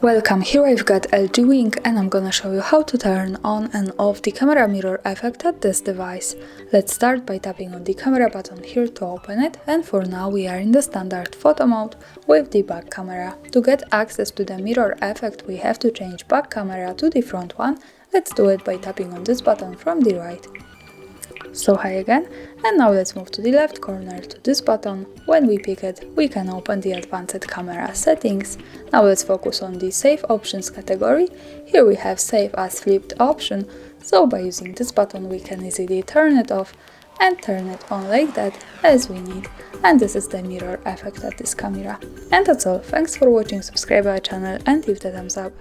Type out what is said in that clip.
Welcome, here I've got LG Wing and I'm gonna show you how to turn on and off the camera mirror effect at this device. Let's start by tapping on the camera button here to open it, and for now we are in the standard photo mode with the back camera. To get access to the mirror effect we have to change back camera to the front one. Let's do it by tapping on this button from the right. So hi again, and now let's move to the left corner to this button. When we pick it, we can open the advanced camera settings. Now let's focus on the save options category. Here we have save as flipped option, so by using this button we can easily turn it off and turn it on like that as we need. And this is the mirror effect at this camera. And that's all, thanks for watching, subscribe our channel and leave the thumbs up.